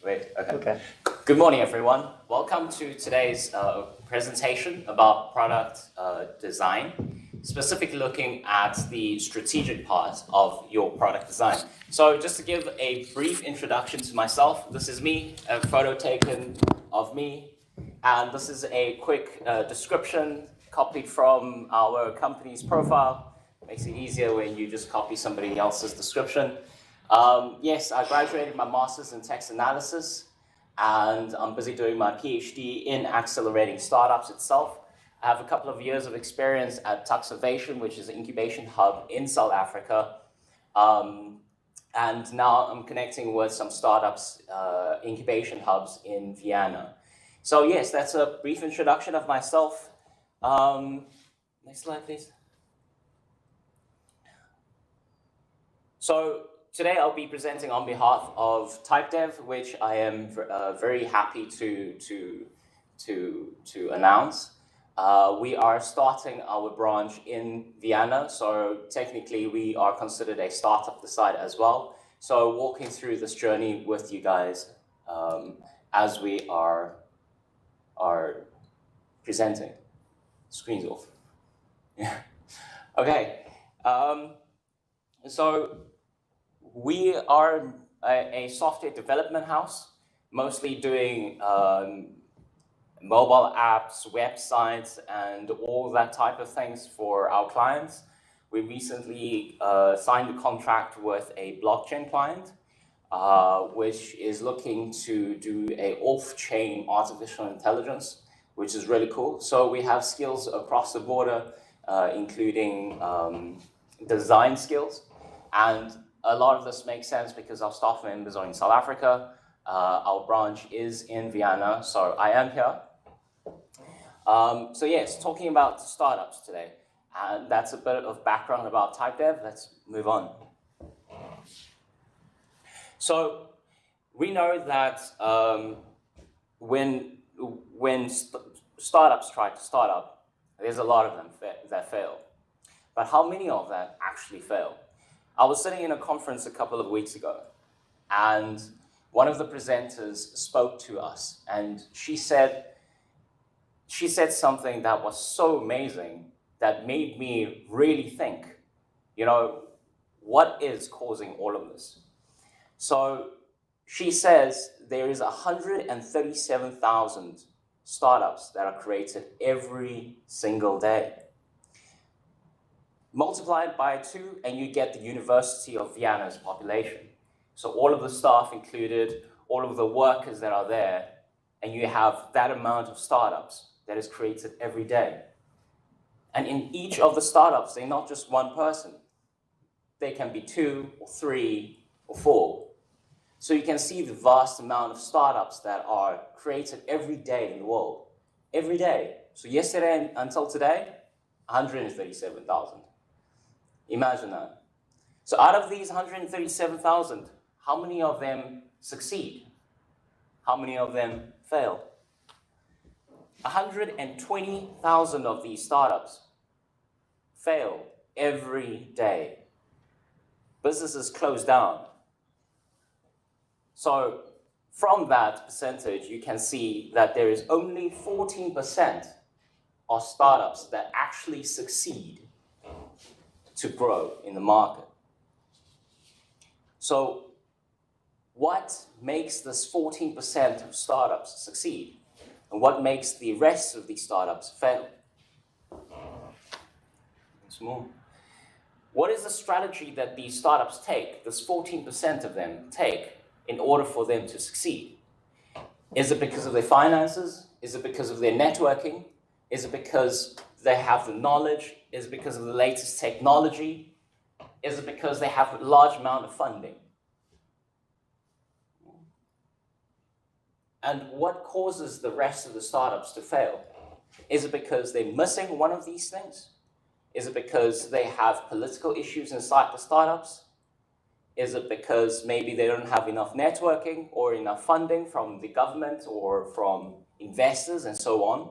Wait, okay. Okay. Good morning, everyone. Welcome to today's presentation about product design, specifically looking at the strategic part of your product design. So just to give a brief introduction to myself, this is me, a photo taken of me, and this is a quick description copied from our company's profile. Makes it easier when you just copy somebody else's description. Yes, I graduated my master's in text analysis, and I'm busy doing my PhD in accelerating startups itself. I have a couple of years of experience at TypeDev, which is an incubation hub in South Africa. And now I'm connecting with some startups, incubation hubs in Vienna. So yes, that's a brief introduction of myself. Next slide, please. So today I'll be presenting on behalf of TypeDev, which I am very happy to announce. We are starting our branch in Vienna, so technically we are considered a startup this side as well. So walking through this journey with you guys as we are presenting. Screen's off. Yeah. Okay. So we are a software development house, mostly doing mobile apps, websites, and all that type of things for our clients. We recently signed a contract with a blockchain client, which is looking to do a off-chain artificial intelligence, which is really cool. So we have skills across the border, including design skills. And a lot of this makes sense because our staff members are in South Africa. Our branch is in Vienna, so I am here. So yes, talking about startups today. And that's a bit of background about TypeDev. Let's move on. So we know that when startups try to start up, there's a lot of them that fail. But how many of them actually fail? I was sitting in a conference a couple of weeks ago, and one of the presenters spoke to us, and she said something that was so amazing that made me really think, you know, what is causing all of this? So she says there is 137,000 startups that are created every single day. Multiply it by 2 and you get the University of Vienna's population. So all of the staff included, all of the workers that are there, and you have that amount of startups that is created every day. And in each of the startups, they're not just one person. They can be 2 or 3 or 4. So you can see the vast amount of startups that are created every day in the world. Every day. So yesterday until today, 137,000. Imagine that. So out of these 137,000, how many of them succeed? How many of them fail? 120,000 of these startups fail every day. Businesses close down. So from that percentage, you can see that there is only 14% of startups that actually succeed to grow in the market. So what makes this 14% of startups succeed? And what makes the rest of these startups fail? Once more. What is the strategy that these startups take, this 14% of them take, in order for them to succeed? Is it because of their finances? Is it because of their networking? Is it because they have the knowledge? Is it because of the latest technology? Is it because they have a large amount of funding? And what causes the rest of the startups to fail? Is it because they're missing one of these things? Is it because they have political issues inside the startups? Is it because maybe they don't have enough networking or enough funding from the government or from investors and so on?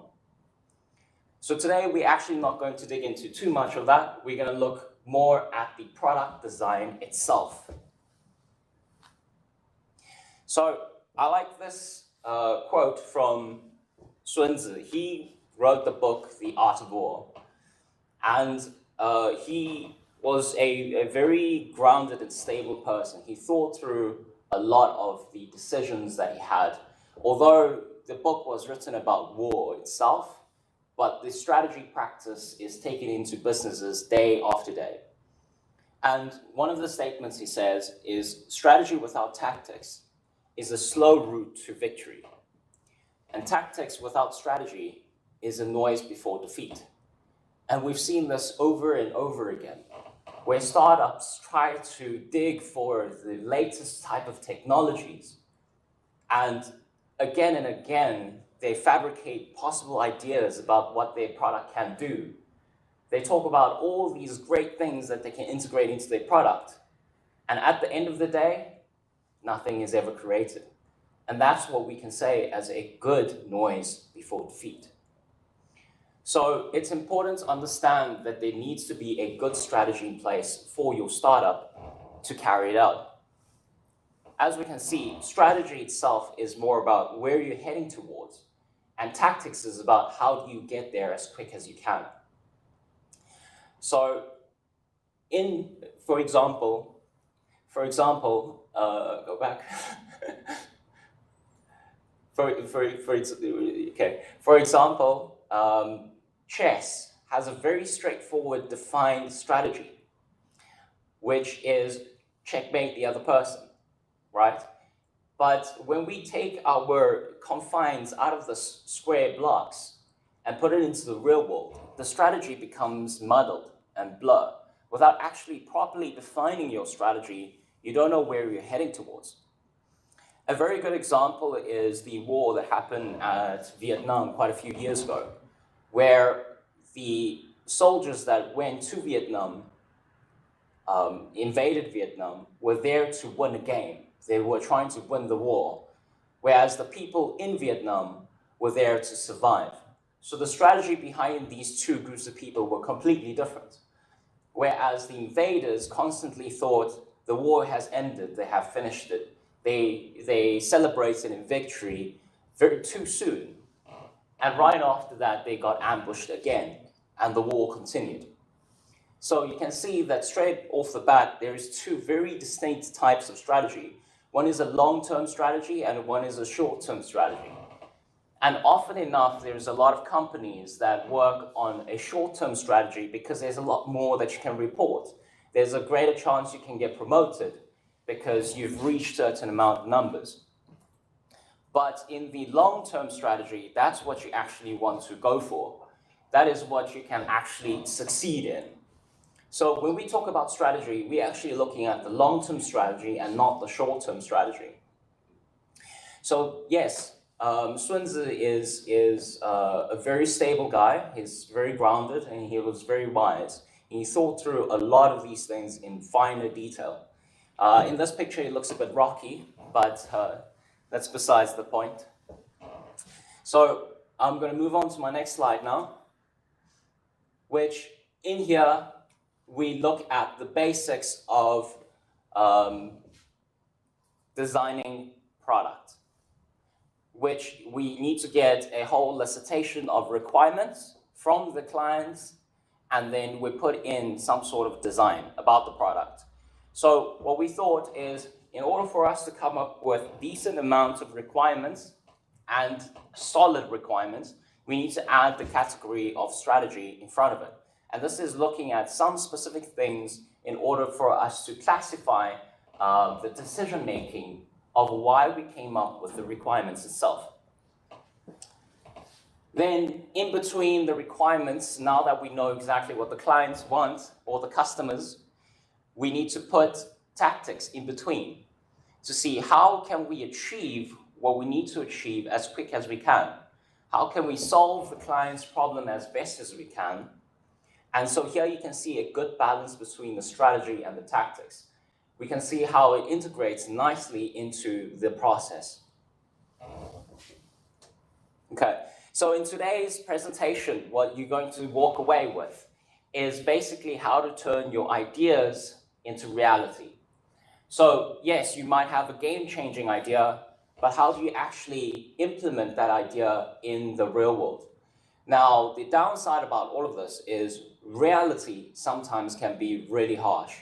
So today we're actually not going to dig into too much of that. We're going to look more at the product design itself. So I like this quote from Sun Tzu. He wrote the book, The Art of War. And he was a very grounded and stable person. He thought through a lot of the decisions that he had. Although the book was written about war itself, but the strategy practice is taken into businesses day after day. And one of the statements he says is, strategy without tactics is a slow route to victory. And tactics without strategy is a noise before defeat. And we've seen this over and over again, where startups try to dig for the latest type of technologies. And again, they fabricate possible ideas about what their product can do. They talk about all these great things that they can integrate into their product. And at the end of the day, nothing is ever created. And that's what we can say as a good noise before defeat. So it's important to understand that there needs to be a good strategy in place for your startup to carry it out. As we can see, strategy itself is more about where you're heading towards, and tactics is about how do you get there as quick as you can. So, for example, go back. For example, chess has a very straightforward, defined strategy, which is checkmate the other person, right? But when we take our confines out of the square blocks and put it into the real world, the strategy becomes muddled and blurred. Without actually properly defining your strategy, you don't know where you're heading towards. A very good example is the war that happened at Vietnam quite a few years ago, where the soldiers that went to Vietnam, invaded Vietnam, were there to win a game. They were trying to win the war, whereas the people in Vietnam were there to survive. So the strategy behind these two groups of people were completely different. Whereas the invaders constantly thought the war has ended, they have finished it. They celebrated in victory too soon. And right after that, they got ambushed again, and the war continued. So you can see that straight off the bat, there is two very distinct types of strategy. One is a long-term strategy, and one is a short-term strategy. And often enough, there's a lot of companies that work on a short-term strategy because there's a lot more that you can report. There's a greater chance you can get promoted because you've reached a certain amount of numbers. But in the long-term strategy, that's what you actually want to go for. That is what you can actually succeed in. So when we talk about strategy, we're actually looking at the long-term strategy and not the short-term strategy. So yes, Sun Tzu is a very stable guy. He's very grounded and he was very wise. He thought through a lot of these things in finer detail. In this picture, he looks a bit rocky, but that's besides the point. So I'm going to move on to my next slide now, which in here, we look at the basics of designing product, which we need to get a whole elicitation of requirements from the clients, and then we put in some sort of design about the product. So what we thought is, in order for us to come up with decent amounts of requirements and solid requirements, we need to add the category of strategy in front of it. And this is looking at some specific things in order for us to classify the decision-making of why we came up with the requirements itself. Then, in between the requirements, now that we know exactly what the clients want or the customers, we need to put tactics in between to see how can we achieve what we need to achieve as quick as we can. How can we solve the client's problem as best as we can? And so here you can see a good balance between the strategy and the tactics. We can see how it integrates nicely into the process. Okay, so in today's presentation, what you're going to walk away with is basically how to turn your ideas into reality. So yes, you might have a game-changing idea, but how do you actually implement that idea in the real world? Now, the downside about all of this is reality sometimes can be really harsh.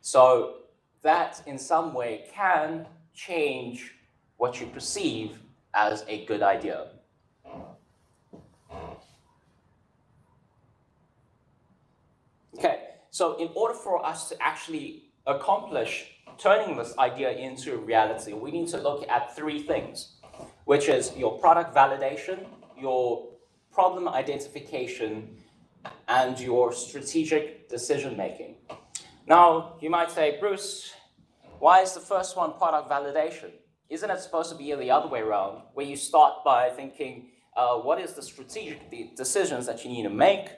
So that in some way can change what you perceive as a good idea. Okay, so in order for us to actually accomplish turning this idea into reality, we need to look at three things, which is your product validation, your problem identification, and your strategic decision making. Now, you might say, Bruce, why is the first one product validation? Isn't it supposed to be the other way around, where you start by thinking, what is the strategic decisions that you need to make,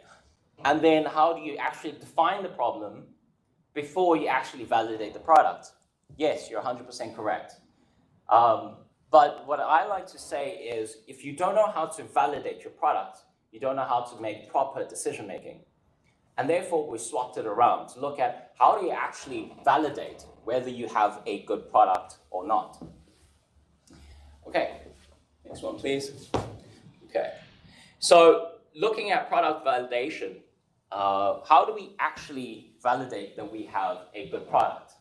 and then how do you actually define the problem before you actually validate the product? Yes, you're 100% correct. But what I like to say is, if you don't know how to validate your product, you don't know how to make proper decision making. And therefore, we swapped it around to look at how do you actually validate whether you have a good product or not. Okay, next one, please. Okay, so looking at product validation, how do we actually validate that we have a good product?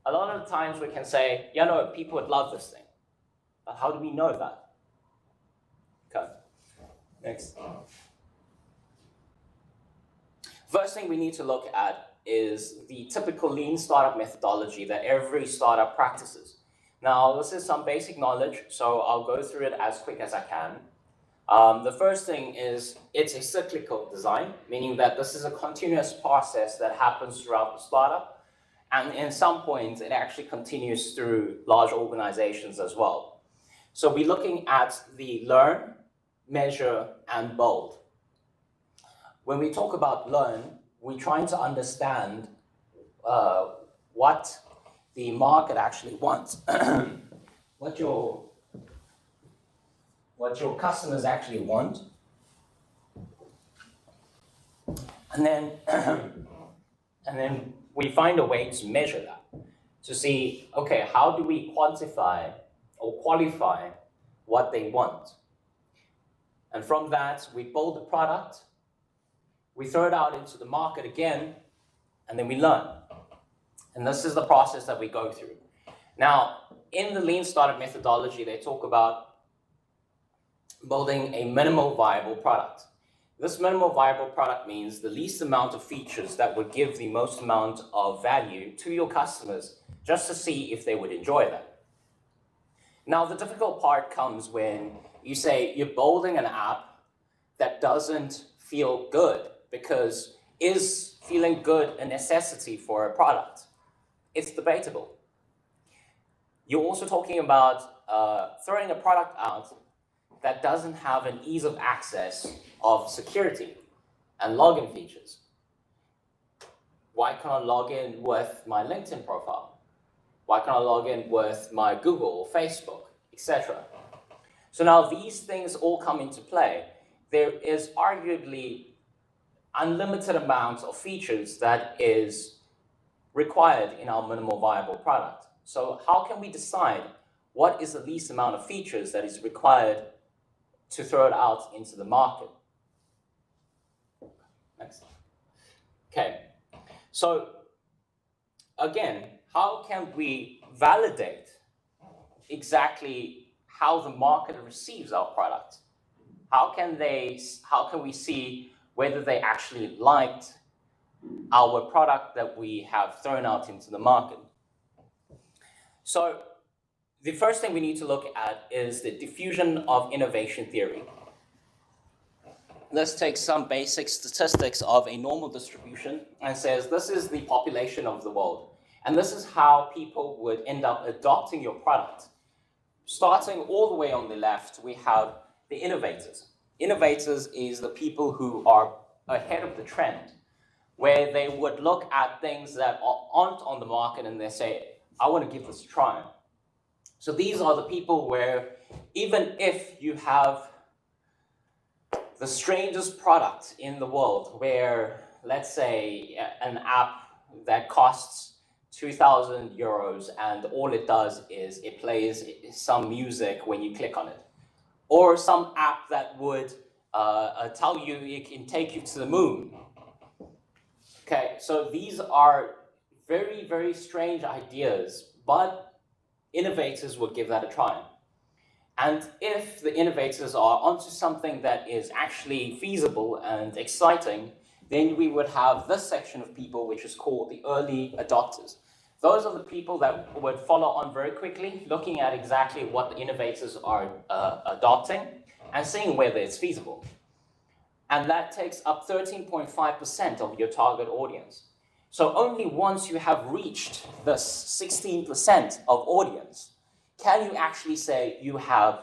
A lot of the times we can say, yeah, no, people would love this thing. But how do we know that? Okay, next. First thing we need to look at is the typical lean startup methodology that every startup practices. Now, this is some basic knowledge, so I'll go through it as quick as I can. The first thing is it's a cyclical design, meaning that this is a continuous process that happens throughout the startup. And in some points, it actually continues through large organizations as well. So we're looking at the learn, measure, and build. When we talk about learn, we're trying to understand what the market actually wants, what your customers actually want, and then we find a way to measure that, to see, okay, how do we quantify or qualify what they want? And from that, we build the product, we throw it out into the market again, and then we learn. And this is the process that we go through. Now, in the Lean Startup methodology, they talk about building a minimal viable product. This minimal viable product means the least amount of features that would give the most amount of value to your customers, just to see if they would enjoy that. Now, the difficult part comes when you say you're building an app that doesn't feel good, because is feeling good a necessity for a product? It's debatable. You're also talking about throwing a product out that doesn't have an ease of access of security and login features. Why can't I log in with my LinkedIn profile? Why can't I log in with my Google, Facebook, etc.? So now these things all come into play. There is arguably unlimited amounts of features that is required in our minimal viable product. So how can we decide what is the least amount of features that is required to throw it out into the market? Next. Okay, so again, how can we validate exactly how the market receives our product? How can we see whether they actually liked our product that we have thrown out into the market? So the first thing we need to look at is the diffusion of innovation theory. Let's take some basic statistics of a normal distribution and says this is the population of the world. And this is how people would end up adopting your product. Starting all the way on the left, we have the innovators. Innovators is the people who are ahead of the trend, where they would look at things that aren't on the market and they say, I want to give this a try. So these are the people where even if you have the strangest product in the world, where let's say an app that costs 2,000 euros, and all it does is it plays some music when you click on it. Or some app that would tell you it can take you to the moon. Okay, so these are very, very strange ideas, but innovators would give that a try. And if the innovators are onto something that is actually feasible and exciting, then we would have this section of people, which is called the early adopters. Those are the people that would follow on very quickly, looking at exactly what the innovators are adopting and seeing whether it's feasible. And that takes up 13.5% of your target audience. So only once you have reached this 16% of audience can you actually say you have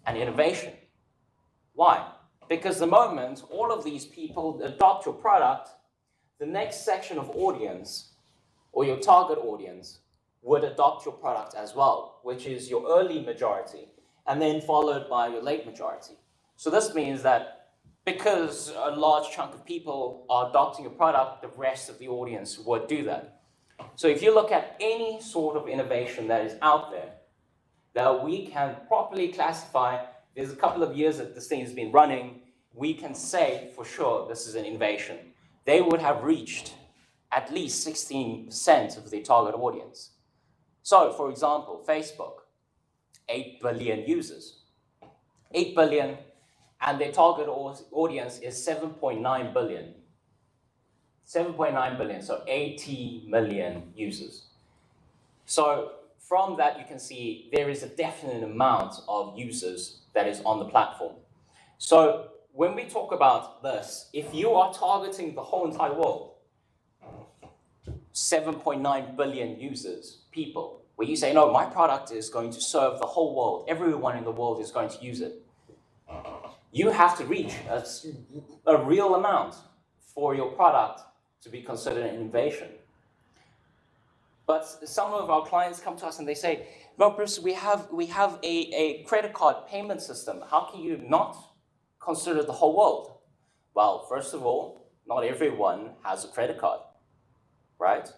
an innovation. Why? Because the moment all of these people adopt your product, the next section of audience, or your target audience, would adopt your product as well, which is your early majority, and then followed by your late majority. So this means that because a large chunk of people are adopting your product, the rest of the audience would do that. So if you look at any sort of innovation that is out there, that we can properly classify, there's a couple of years that this thing has been running, we can say for sure this is an innovation. They would have reached at least 16% of the target audience. So, for example, Facebook, 8 billion users. 8 billion, and their target audience is 7.9 billion. 7.9 billion, so 80 million users. So, from that, you can see there is a definite amount of users that is on the platform. So when we talk about this, if you are targeting the whole entire world, 7.9 billion users, people, where you say, no, my product is going to serve the whole world, everyone in the world is going to use it, you have to reach a real amount for your product to be considered an innovation. But some of our clients come to us and they say, no, Bruce, we have a credit card payment system. How can you not consider the whole world? Well, first of all, not everyone has a credit card, right?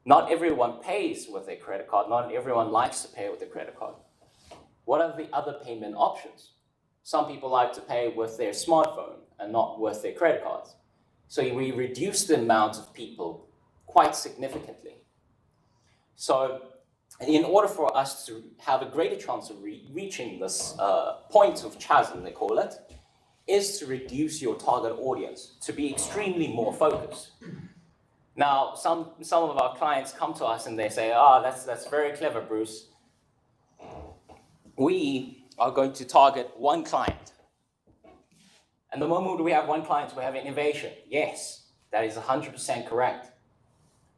Not everyone pays with a credit card. Not everyone likes to pay with a credit card. What are the other payment options? Some people like to pay with their smartphone and not with their credit cards. So we reduce the amount of people quite significantly. So in order for us to have a greater chance of reaching this point of chasm, they call it, is to reduce your target audience, to be extremely more focused. Now, some of our clients come to us and they say, that's very clever, Bruce. We are going to target one client. And the moment we have one client, we have innovation. Yes, that is 100% correct.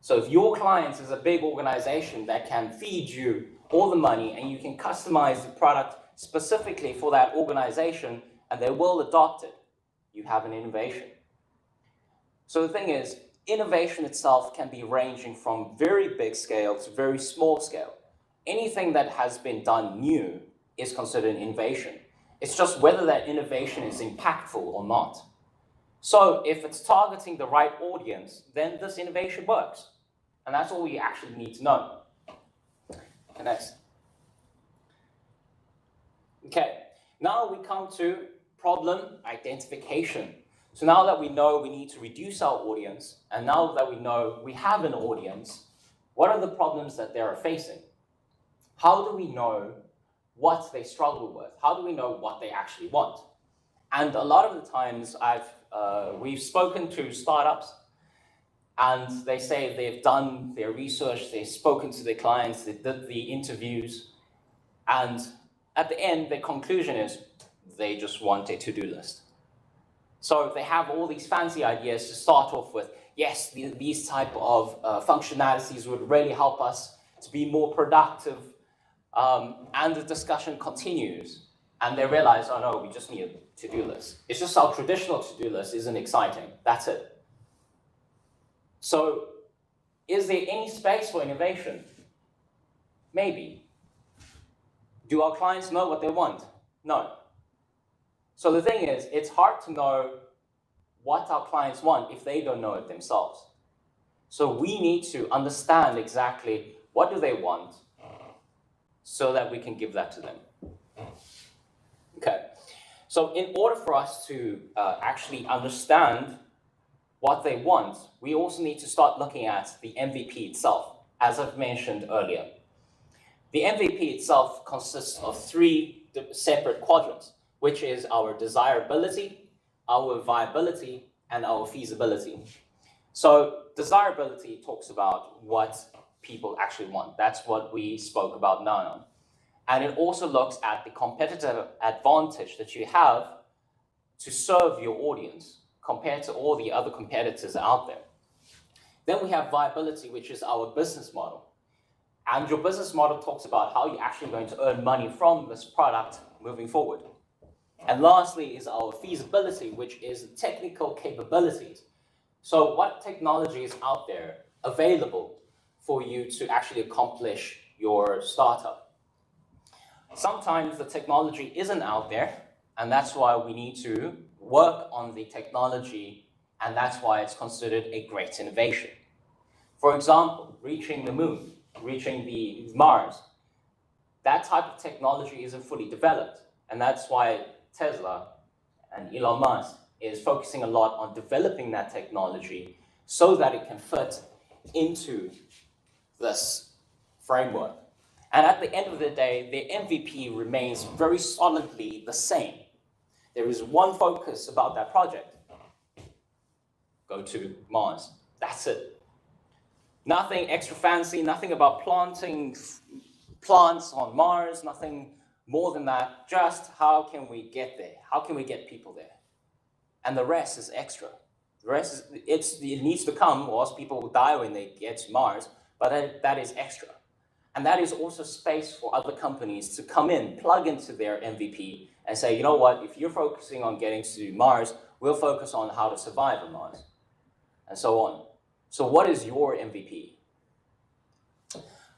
So if your client is a big organization that can feed you all the money and you can customize the product specifically for that organization and they will adopt it, you have an innovation. So the thing is, innovation itself can be ranging from very big scale to very small scale. Anything that has been done new is considered an innovation. It's just whether that innovation is impactful or not. So if it's targeting the right audience, then this innovation works. And that's all we actually need to know. Okay, next. Okay, now we come to problem identification. So now that we know we need to reduce our audience, and now that we know we have an audience, what are the problems that they are facing? How do we know what they struggle with? How do we know what they actually want? And a lot of the times we've spoken to startups, and they say they've done their research, they've spoken to their clients, they did the interviews, and at the end, the conclusion is they just want a to-do list. So they have all these fancy ideas to start off with. Yes, these type of functionalities would really help us to be more productive, and the discussion continues, and they realize, oh no, we just need a to-do list. It's just our traditional to-do list isn't exciting, that's it. So, is there any space for innovation? Maybe. Do our clients know what they want? No. So the thing is, it's hard to know what our clients want if they don't know it themselves. So we need to understand exactly what do they want so that we can give that to them. Okay, so in order for us to actually understand what they want, we also need to start looking at the MVP itself, as I've mentioned earlier. The MVP itself consists of three separate quadrants, which is our desirability, our viability, and our feasibility. So desirability talks about what people actually want. That's what we spoke about now. And it also looks at the competitive advantage that you have to serve your audience compared to all the other competitors out there. Then we have viability, which is our business model. And your business model talks about how you're actually going to earn money from this product moving forward. And lastly is our feasibility, which is technical capabilities. So what technology is out there available for you to actually accomplish your startup? Sometimes the technology isn't out there, and that's why we need to work on the technology, and that's why it's considered a great innovation. For example, reaching the moon, reaching the Mars, that type of technology isn't fully developed, and that's why Tesla and Elon Musk is focusing a lot on developing that technology so that it can fit into this framework. And at the end of the day, the MVP remains very solidly the same. There is one focus about that project. Go to Mars. That's it. Nothing extra fancy, nothing about planting plants on Mars, nothing more than that. Just how can we get there? How can we get people there? And the rest is extra. The rest is, it needs to come, or else people will die when they get to Mars, but that is extra. And that is also space for other companies to come in, plug into their MVP, and say, you know what, if you're focusing on getting to Mars, we'll focus on how to survive on Mars, and so on. So what is your MVP?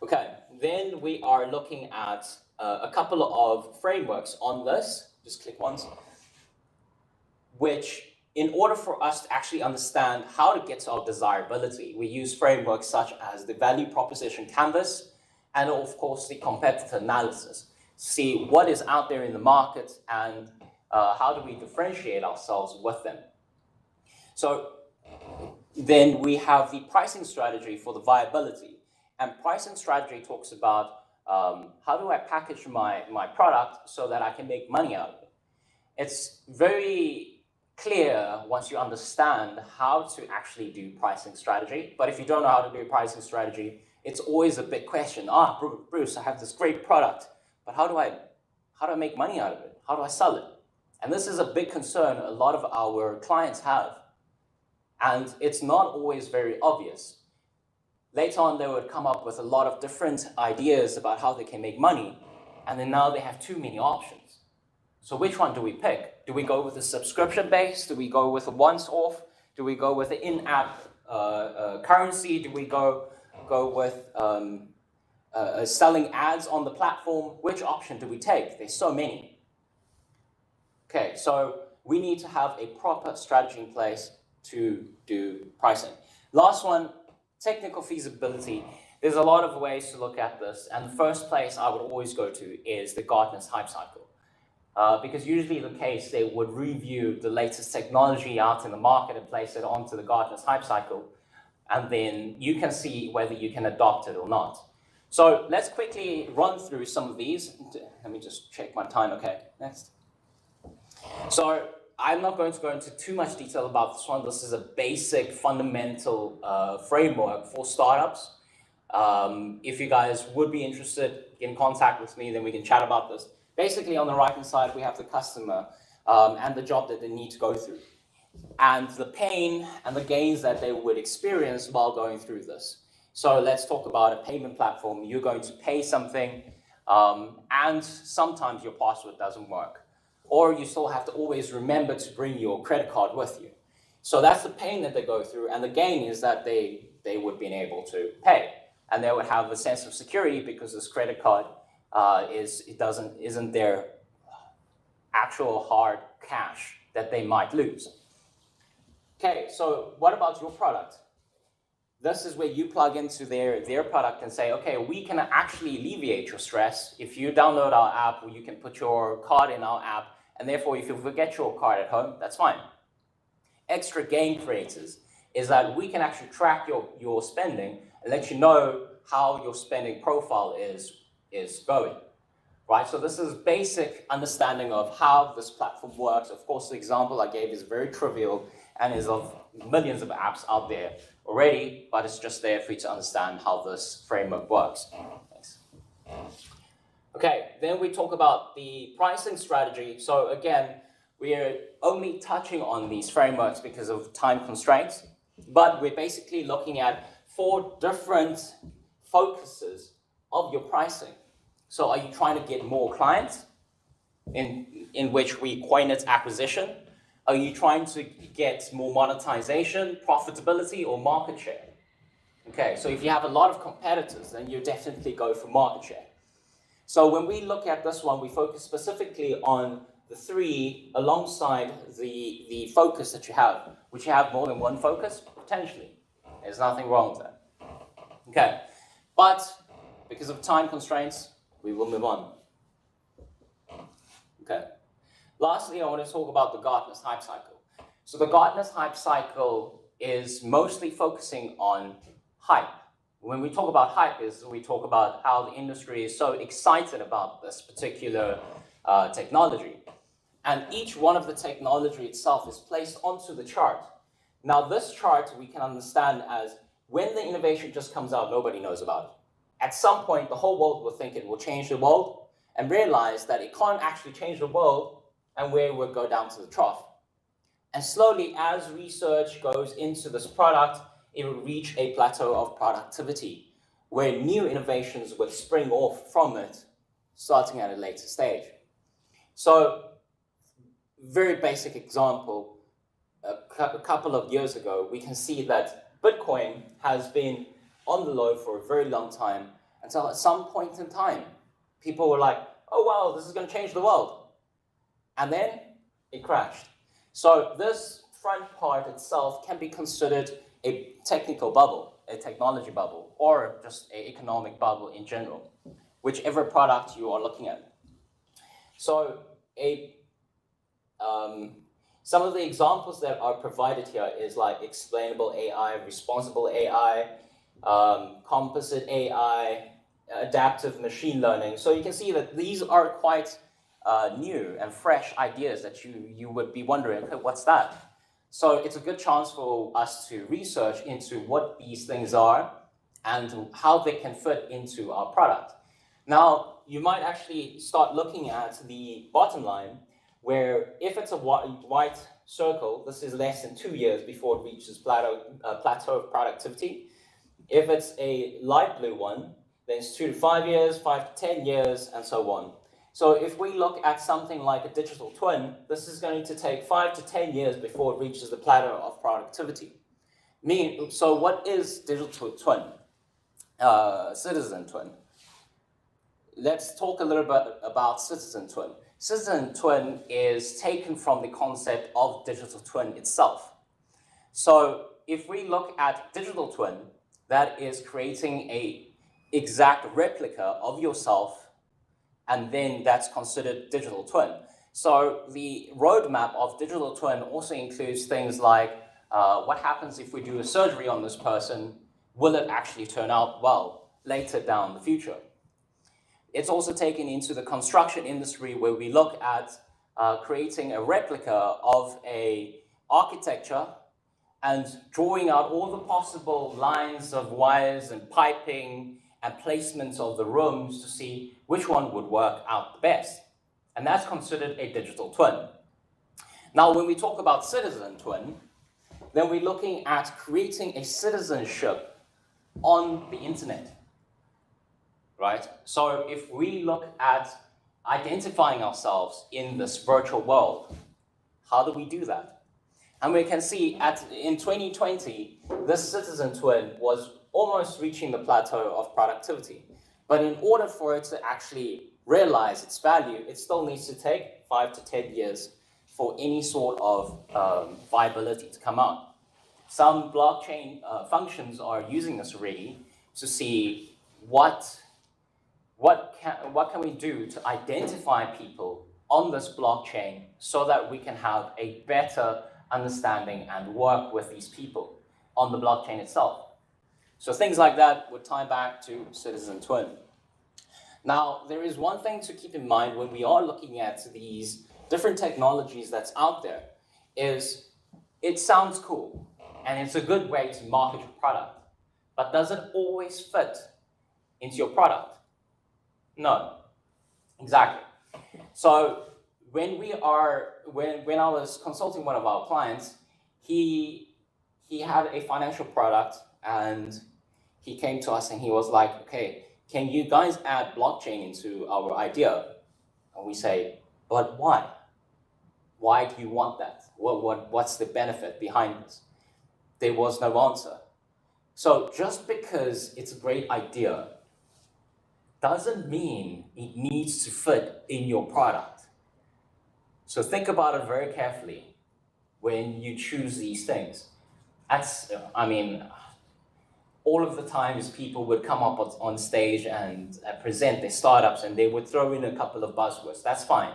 Okay, then we are looking at a couple of frameworks on this. Just click once. Which, in order for us to actually understand how to get to our desirability, we use frameworks such as the value proposition canvas, and of course the competitor analysis. See what is out there in the market and how do we differentiate ourselves with them. So then we have the pricing strategy for the viability. And pricing strategy talks about how do I package my product so that I can make money out of it. It's very clear once you understand how to actually do pricing strategy. But if you don't know how to do pricing strategy, it's always a big question. Bruce, I have this great product, but how do I make money out of it? How do I sell it? And this is a big concern a lot of our clients have. And it's not always very obvious. Later on, they would come up with a lot of different ideas about how they can make money, and then now they have too many options. So which one do we pick? Do we go with a subscription base? Do we go with a once-off? Do we go with an in-app currency? Do we go with selling ads on the platform? Which option do we take? There's so many. Okay, so we need to have a proper strategy in place to do pricing. Last one, technical feasibility. There's a lot of ways to look at this, and the first place I would always go to is the Gartner's Hype Cycle. Because usually the case, they would review the latest technology out in the market and place it onto the Gartner's Hype Cycle, and then you can see whether you can adopt it or not. So let's quickly run through some of these. Let me just check my time. Okay, next. So I'm not going to go into too much detail about this one. This is a basic, fundamental framework for startups. If you guys would be interested, get in contact with me, then we can chat about this. Basically, on the right-hand side, we have the customer and the job that they need to go through, and the pain and the gains that they would experience while going through this. So let's talk about a payment platform. You're going to pay something, and sometimes your password doesn't work, or you still have to always remember to bring your credit card with you. So that's the pain that they go through, and the gain is that they would be able to pay, and they would have a sense of security because this credit card isn't their actual hard cash that they might lose. Okay, so what about your product? this is where you plug into their product and say, okay, we can actually alleviate your stress. If you download our app, you can put your card in our app, and therefore if you forget your card at home, that's fine. Extra gain creators is that we can actually track your spending and let you know how your spending profile is going, right? So this is basic understanding of how this platform works. Of course, the example I gave is very trivial and is of millions of apps out there already, but it's just there for you to understand how this framework works. Thanks. Okay, then we talk about the pricing strategy. So again, we are only touching on these frameworks because of time constraints, but we're basically looking at 4 different focuses of your pricing. So are you trying to get more clients, in which we coin it acquisition? Are you trying to get more monetization, profitability, or market share? Okay, so if you have a lot of competitors, then you definitely go for market share. So when we look at this one, we focus specifically on the 3 alongside the focus that you have. Would you have more than one focus? Potentially. There's nothing wrong with that. Okay, but because of time constraints, we will move on. Okay. Lastly, I want to talk about the Gartner's hype cycle. So the Gartner's hype cycle is mostly focusing on hype. When we talk about hype, we talk about how the industry is so excited about this particular technology. And each one of the technology itself is placed onto the chart. Now this chart we can understand as when the innovation just comes out, nobody knows about it. At some point, the whole world will think it will change the world and realize that it can't actually change the world, and where we'll go down to the trough. And slowly, as research goes into this product, it will reach a plateau of productivity, where new innovations will spring off from it, starting at a later stage. So, very basic example, a couple of years ago, we can see that Bitcoin has been on the low for a very long time, until at some point in time, people were like, oh wow, this is going to change the world. And then it crashed. So this front part itself can be considered a technical bubble, a technology bubble, or just an economic bubble in general, whichever product you are looking at. So some of the examples that are provided here is like explainable AI, responsible AI, composite AI, adaptive machine learning. So you can see that these are quite new and fresh ideas that you would be wondering, okay, what's that? So it's a good chance for us to research into what these things are and how they can fit into our product. Now, you might actually start looking at the bottom line, where if it's a white circle, this is less than 2 years before it reaches plateau of productivity. If it's a light blue one, then it's 2 to 5 years, 5 to 10 years, and so on. So if we look at something like a digital twin, this is going to take 5 to 10 years before it reaches the plateau of productivity. So what is digital twin? Citizen twin. Let's talk a little bit about citizen twin. Citizen twin is taken from the concept of digital twin itself. So if we look at digital twin, that is creating a exact replica of yourself, and then that's considered digital twin. So the roadmap of digital twin also includes things like what happens if we do a surgery on this person? Will it actually turn out well later down the future? It's also taken into the construction industry, where we look at creating a replica of a architecture and drawing out all the possible lines of wires and piping and placements of the rooms to see which one would work out the best. And that's considered a digital twin. Now, when we talk about citizen twin, then we're looking at creating a citizenship on the internet, right? So if we look at identifying ourselves in this virtual world, how do we do that? And we can see in 2020, this citizen twin was almost reaching the plateau of productivity. But in order for it to actually realize its value, it still needs to take 5 to 10 years for any sort of viability to come out. some blockchain functions are using this already to see what can we do to identify people on this blockchain so that we can have a better understanding and work with these people on the blockchain itself. So things like that would tie back to Citizen Twin. Now, there is one thing to keep in mind when we are looking at these different technologies that's out there, is it sounds cool and it's a good way to market your product, but does it always fit into your product? No, exactly. So when I was consulting one of our clients, he had a financial product and he came to us and he was like, okay, can you guys add blockchain into our idea? And we say, but why? Why do you want that? What's the benefit behind this? There was no answer. So just because it's a great idea doesn't mean it needs to fit in your product. So think about it very carefully when you choose these things. All of the times people would come up on stage and present their startups and they would throw in a couple of buzzwords. That's fine.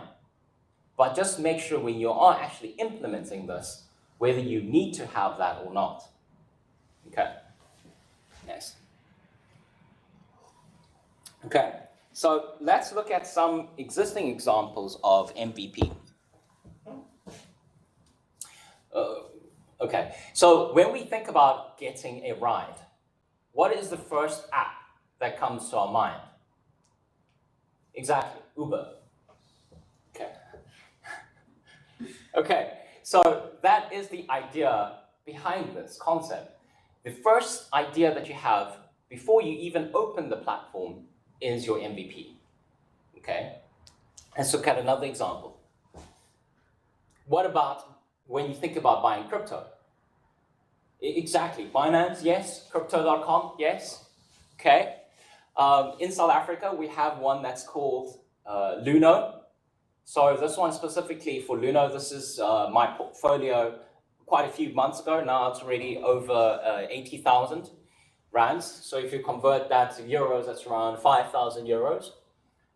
But just make sure when you are actually implementing this, whether you need to have that or not. Okay. Yes. Okay. So let's look at some existing examples of MVP. Okay. So when we think about getting a ride, what is the first app that comes to our mind? Exactly, Uber. Okay. Okay, so that is the idea behind this concept. The first idea that you have before you even open the platform is your MVP. Okay? Let's look at another example. What about when you think about buying crypto? Exactly, Binance, yes. Crypto.com, yes. Okay. In South Africa, we have one that's called Luno. So this one specifically for Luno, this is my portfolio quite a few months ago. Now it's already over 80,000 rands. So if you convert that to euros, that's around 5,000 euros.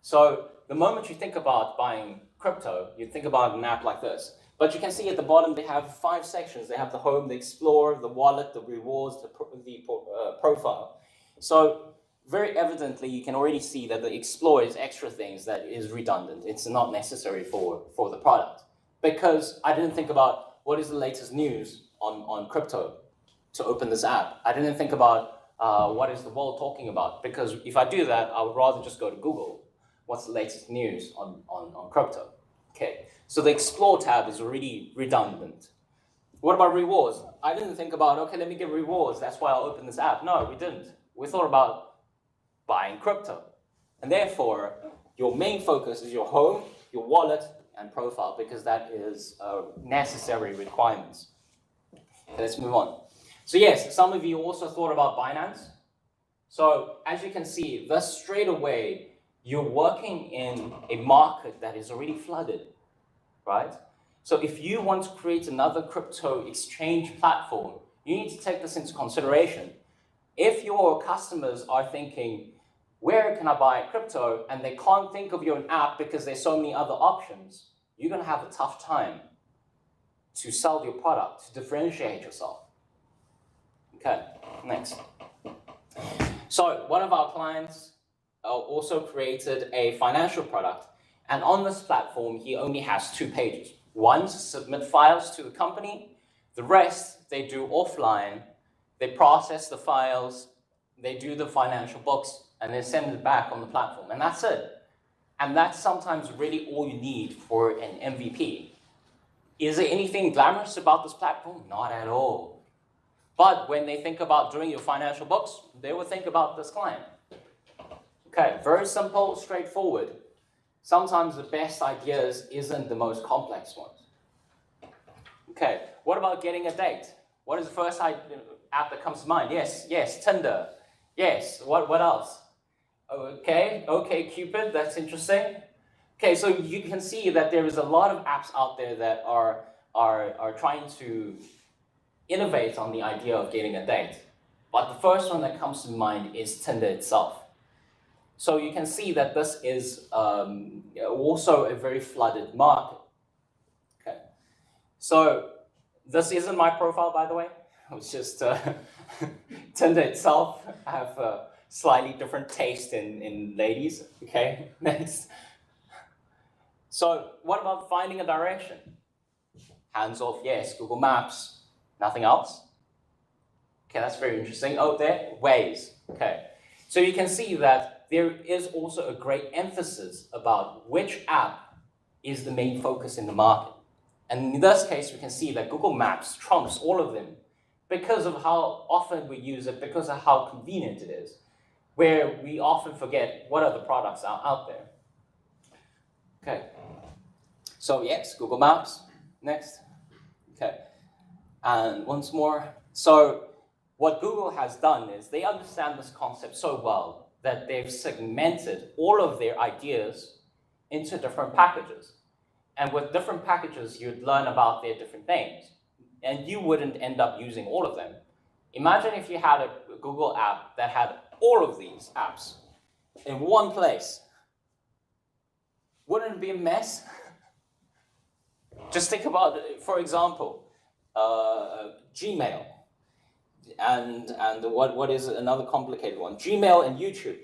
So the moment you think about buying crypto, you think about an app like this. But you can see at the bottom, they have 5 sections. They have the home, the explore, the wallet, the rewards, the profile. So very evidently, you can already see that the explore is extra things that is redundant. It's not necessary for the product. Because I didn't think about what is the latest news on crypto to open this app. I didn't think about what is the world talking about. Because if I do that, I would rather just go to Google. What's the latest news on crypto? Okay, so the Explore tab is already redundant. What about rewards? I didn't think about, okay, let me get rewards. That's why I'll open this app. No, we didn't. We thought about buying crypto. And therefore, your main focus is your home, your wallet, and profile, because that is necessary requirements. Okay, let's move on. So yes, some of you also thought about Binance. So as you can see, thus straight away, you're working in a market that is already flooded, right? So if you want to create another crypto exchange platform, you need to take this into consideration. If your customers are thinking, where can I buy crypto? And they can't think of your app because there's so many other options, you're going to have a tough time to sell your product, to differentiate yourself. Okay, next. So one of our clients also created a financial product, and on this platform he only has 2 pages. One to submit files to the company, the rest they do offline. They process the files, they do the financial books, and they send it back on the platform, and that's it. And that's sometimes really all you need for an MVP. Is there anything glamorous about this platform? Not at all. But when they think about doing your financial books, they will think about this client. Okay, very simple, straightforward. Sometimes the best ideas isn't the most complex ones. Okay, what about getting a date? What is the first app that comes to mind? Yes, Tinder. Yes, what else? Okay, Cupid, that's interesting. Okay, so you can see that there is a lot of apps out there that are trying to innovate on the idea of getting a date. But the first one that comes to mind is Tinder itself. So you can see that this is also a very flooded market. Okay. So this isn't my profile, by the way. It's just Tinder itself. I have a slightly different taste in ladies. Okay, next. So what about finding a direction? Hands off, yes. Google Maps. Nothing else? Okay, that's very interesting. Oh, there, Waze. Okay, so you can see that there is also a great emphasis about which app is the main focus in the market. And in this case, we can see that Google Maps trumps all of them because of how often we use it, because of how convenient it is, where we often forget what other products are out there. Okay, so yes, Google Maps. Next. Okay, and once more. So what Google has done is they understand this concept so well that they've segmented all of their ideas into different packages. And with different packages, you'd learn about their different names. And you wouldn't end up using all of them. Imagine if you had a Google app that had all of these apps in one place. Wouldn't it be a mess? Just think about, for example, Gmail. And what is another complicated one? Gmail and YouTube.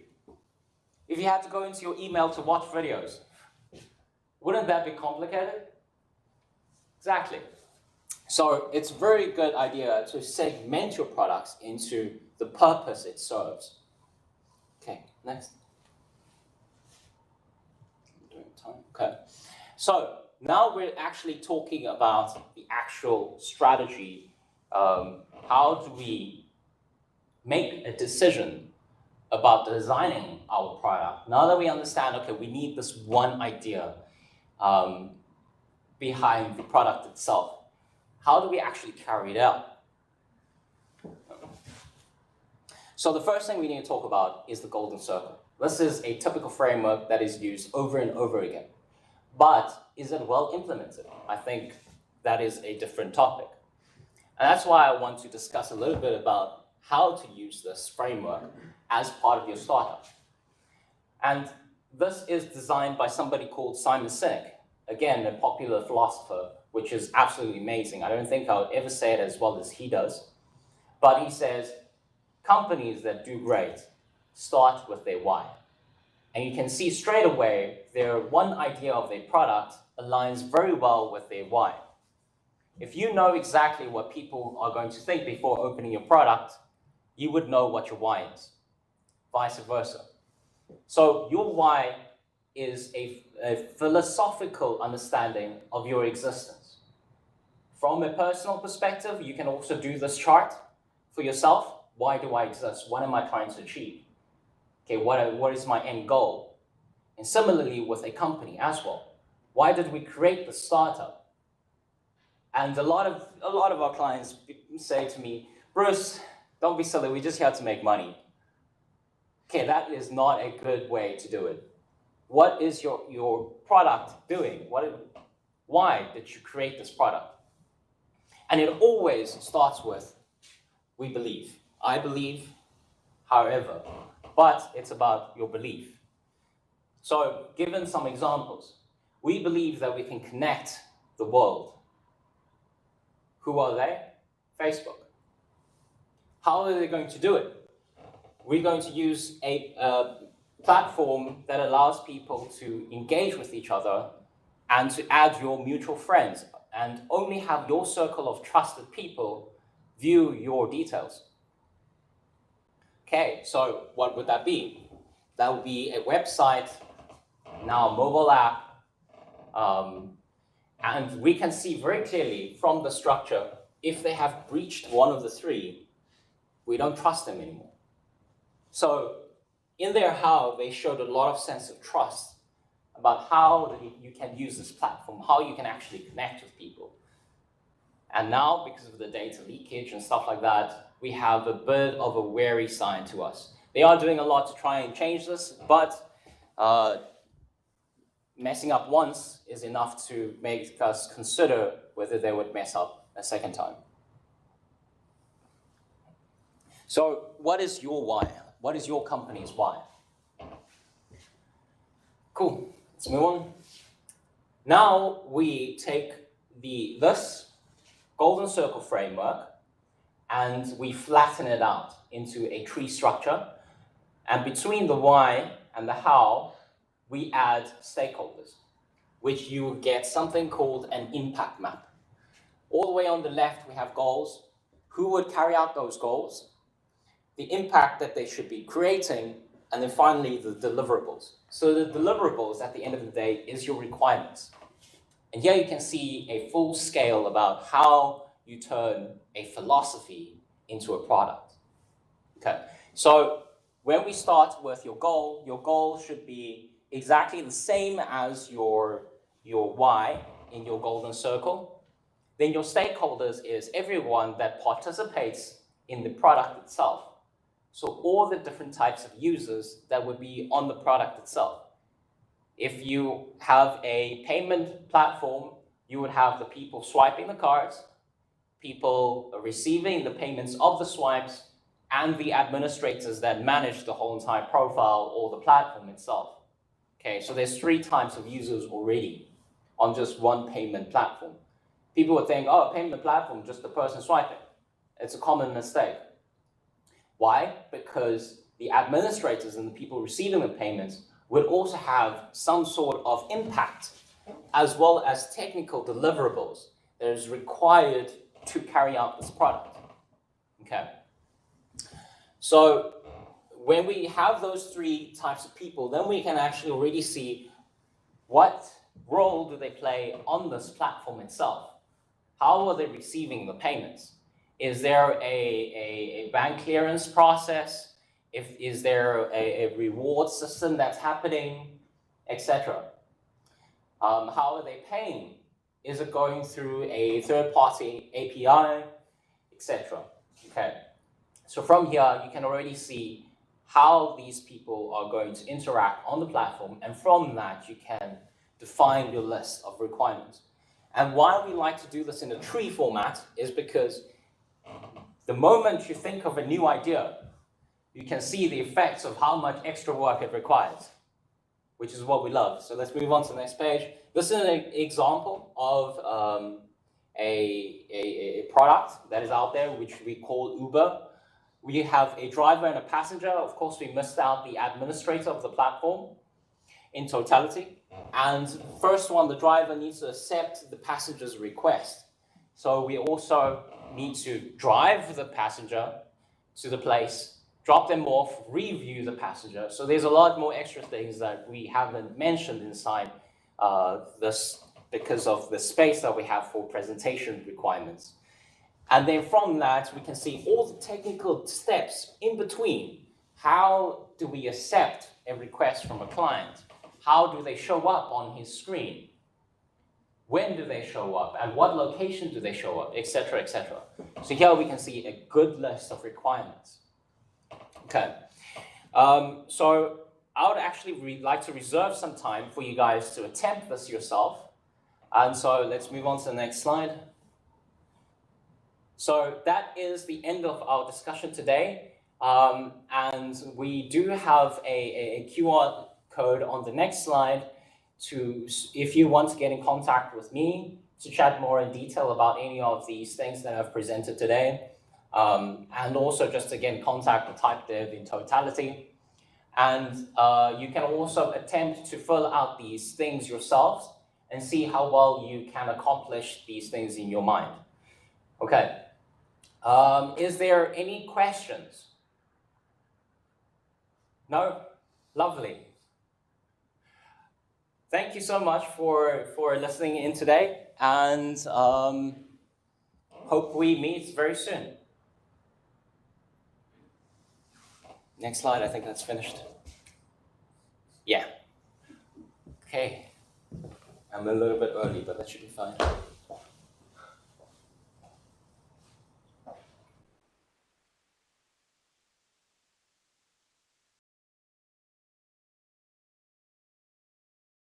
If you had to go into your email to watch videos, wouldn't that be complicated? Exactly. So it's a very good idea to segment your products into the purpose it serves. Okay, next. Okay. So now we're actually talking about the actual strategy. How do we make a decision about designing our product? Now that we understand, okay, we need this one idea behind the product itself. How do we actually carry it out? So the first thing we need to talk about is the golden circle. This is a typical framework that is used over and over again. But is it well implemented? I think that is a different topic. And that's why I want to discuss a little bit about how to use this framework as part of your startup. And this is designed by somebody called Simon Sinek, again, a popular philosopher, which is absolutely amazing. I don't think I would ever say it as well as he does. But he says, companies that do great start with their why. And you can see straight away their one idea of their product aligns very well with their why. If you know exactly what people are going to think before opening your product, you would know what your why is, vice versa. So your why is a philosophical understanding of your existence. From a personal perspective, you can also do this chart for yourself. Why do I exist? What am I trying to achieve? Okay, what is my end goal? And similarly with a company as well. Why did we create the startup? And a lot of our clients say to me, Bruce, don't be silly, we're just here to make money. Okay, that is not a good way to do it. What is your product doing? Why did you create this product? And it always starts with, we believe. I believe, however, but it's about your belief. So, given some examples, we believe that we can connect the world. Who are they? Facebook. How are they going to do it? We're going to use a platform that allows people to engage with each other and to add your mutual friends and only have your circle of trusted people view your details. Okay, so what would that be? That would be a website, now a mobile app, and we can see very clearly from the structure, if they have breached one of the three, we don't trust them anymore. So in their how, they showed a lot of sense of trust about how you can use this platform, how you can actually connect with people. And now, because of the data leakage and stuff like that, we have a bit of a wary side to us. They are doing a lot to try and change this, but messing up once is enough to make us consider whether they would mess up a second time. So what is your why? What is your company's why? Cool, let's move on. Now we take this golden circle framework and we flatten it out into a tree structure. And between the why and the how, we add stakeholders, which you will get something called an impact map. All the way on the left, we have goals. Who would carry out those goals? The impact that they should be creating, and then finally the deliverables. So the deliverables at the end of the day is your requirements. And here you can see a full scale about how you turn a philosophy into a product. Okay, so when we start with your goal should be exactly the same as your why in your golden circle. Then your stakeholders is everyone that participates in the product itself. So all the different types of users that would be on the product itself. If you have a payment platform, you would have the people swiping the cards, people receiving the payments of the swipes, and the administrators that manage the whole entire profile or the platform itself. Okay, so there's 3 types of users already on just one payment platform. People would think, oh, payment platform, just the person swiping. It's a common mistake. Why? Because the administrators and the people receiving the payments will also have some sort of impact, as well as technical deliverables that is required to carry out this product. Okay. So when we have those 3 types of people, then we can actually already see what role do they play on this platform itself. How are they receiving the payments? Is there a bank clearance process? Is there a reward system that's happening, etc.? How are they paying? Is it going through a third-party API, etc.? Okay. So from here, you can already see how these people are going to interact on the platform, and from that, you can define your list of requirements. And why we like to do this in a tree format is because the moment you think of a new idea, you can see the effects of how much extra work it requires, which is what we love. So let's move on to the next page. This is an example of a product that is out there, which we call Uber. We have a driver and a passenger. Of course, we missed out the administrator of the platform in totality. And first one, the driver needs to accept the passenger's request. So we also need to drive the passenger to the place, drop them off, review the passenger. So there's a lot more extra things that we haven't mentioned inside this because of the space that we have for presentation requirements. And then from that, we can see all the technical steps in between. How do we accept a request from a client? How do they show up on his screen? When do they show up? At what location do they show up? Etc., etc. So here we can see a good list of requirements. Okay. So I would actually like to reserve some time for you guys to attempt this yourself. And so let's move on to the next slide. So that is the end of our discussion today. And we do have a QR code on the next slide if you want to get in contact with me to chat more in detail about any of these things that I've presented today. And also just again, contact the TypeDev in totality. And you can also attempt to fill out these things yourselves and see how well you can accomplish these things in your mind. Okay. Is there any questions? No? Lovely. Thank you so much for listening in today, and hope we meet very soon. Next slide, I think that's finished. Yeah. Okay. I'm a little bit early, but that should be fine.